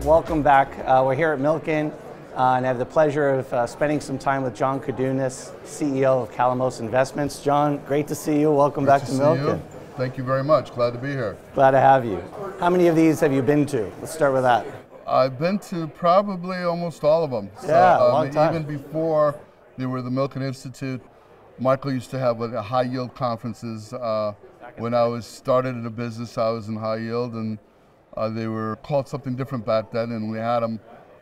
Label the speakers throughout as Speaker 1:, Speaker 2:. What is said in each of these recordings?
Speaker 1: Welcome back. We're here at Milken, and I have the pleasure of spending some time with John Koudounis, CEO of Koudounis Investments. John, great to see you. Welcome back to Milken.
Speaker 2: Thank you very much. Glad to be here.
Speaker 1: Glad to have you. How many of these have you been to? Let's start with that.
Speaker 2: I've been to probably almost all of them.
Speaker 1: Yeah, a long time.
Speaker 2: Even before they were the Milken Institute, Michael used to have high yield conferences. When I started in the business, I was in high yield, and they were called something different back then, and we had them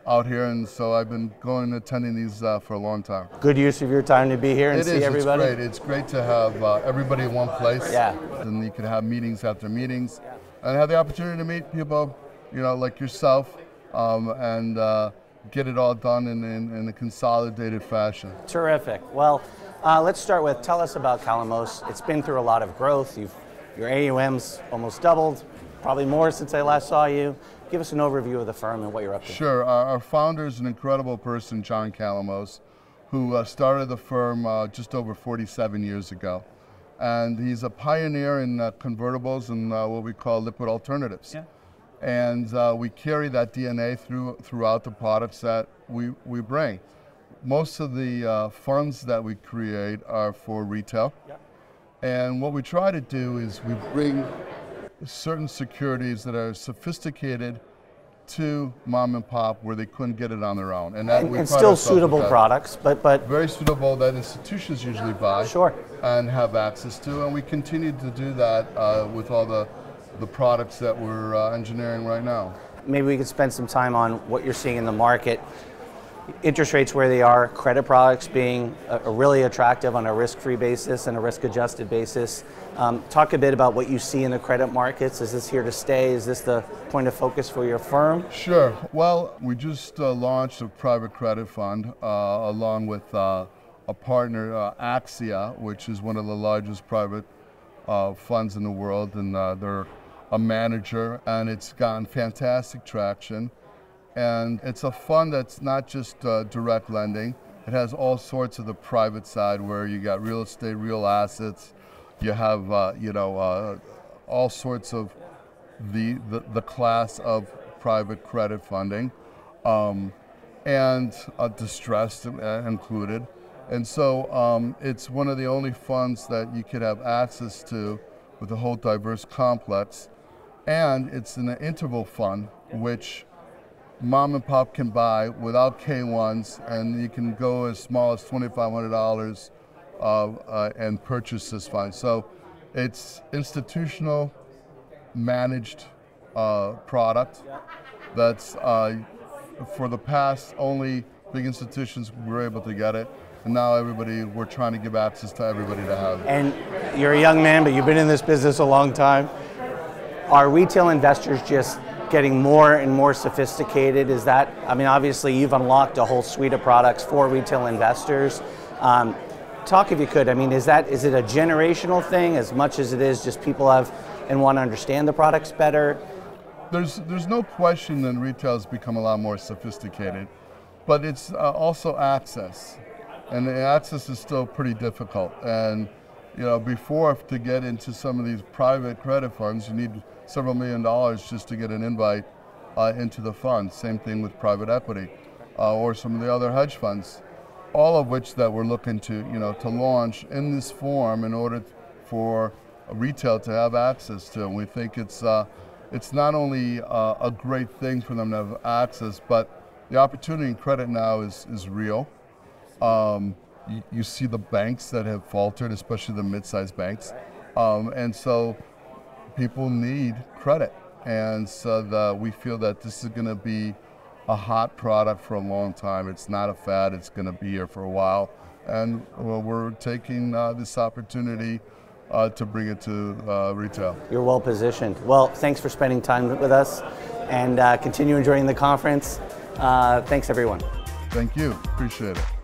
Speaker 2: out here, and so I've been attending these for a long time.
Speaker 1: Good use of your time to be here and see everybody.
Speaker 2: It's great. It's great to have everybody in one place.
Speaker 1: Yeah.
Speaker 2: And you can have meetings after meetings, and have the opportunity to meet people, like yourself, and get it all done in a consolidated fashion.
Speaker 1: Terrific. Well, let's start with, tell us about Koudounis. It's been through a lot of growth. Your AUM's almost doubled, probably more since I last saw you. Give us an overview of the firm and what you're up to.
Speaker 2: Sure. Our founder is an incredible person, John Koudounis, who started the firm just over 47 years ago. And he's a pioneer in convertibles and what we call liquid alternatives. Yeah. And we carry that DNA throughout the products that we bring. Most of the funds that we create are for retail. Yeah. And what we try to do is we bring certain securities that are sophisticated to mom and pop where they couldn't get it on their own. And
Speaker 1: still suitable products, but
Speaker 2: very suitable that institutions usually buy.
Speaker 1: Sure.
Speaker 2: And have access to. And we continue to do that with all the products that we're engineering right now.
Speaker 1: Maybe we could spend some time on what you're seeing in the market. Interest rates where they are, credit products being really attractive on a risk-free basis and a risk-adjusted basis. Talk a bit about what you see in the credit markets. Is this here to stay? Is this the point of focus for your firm?
Speaker 2: Sure. Well, we just launched a private credit fund along with a partner, Axia, which is one of the largest private funds in the world, and they're a manager, and it's gotten fantastic traction. And it's a fund that's not just direct lending. It has all sorts of the private side where you got real estate, real assets. You have all sorts of the class of private credit funding, and distressed included. And so it's one of the only funds that you could have access to with a whole diverse complex. And it's an interval fund, which mom and pop can buy without K1s, and you can go as small as $2,500 and purchase this fund. So it's institutional managed product that's for the past only big institutions were able to get it, and now we're trying to give access to everybody to have it.
Speaker 1: And you're a young man, but you've been in this business a long time. Are retail investors just getting more and more sophisticated? Is that, I mean, obviously you've unlocked a whole suite of products for retail investors. Talk, if you could, I mean, is it a generational thing as much as it is just people have and want to understand the products better?
Speaker 2: There's no question that retail has become a lot more sophisticated, but it's also access. And the access is still pretty difficult. And before, to get into some of these private credit funds, you need several $1 million just to get an invite into the fund. Same thing with private equity or some of the other hedge funds, all of which that we're looking to launch in this form in order for retail to have access to. And we think it's not only a great thing for them to have access, but the opportunity in credit now is real. You see the banks that have faltered, especially the mid-sized banks, and so people need credit, and so we feel that this is going to be a hot product for a long time. It's not a fad. It's going to be here for a while, and we're taking this opportunity to bring it to retail.
Speaker 1: You're well positioned. Well, thanks for spending time with us, and continue enjoying the conference. Thanks, everyone.
Speaker 2: Thank you. Appreciate it.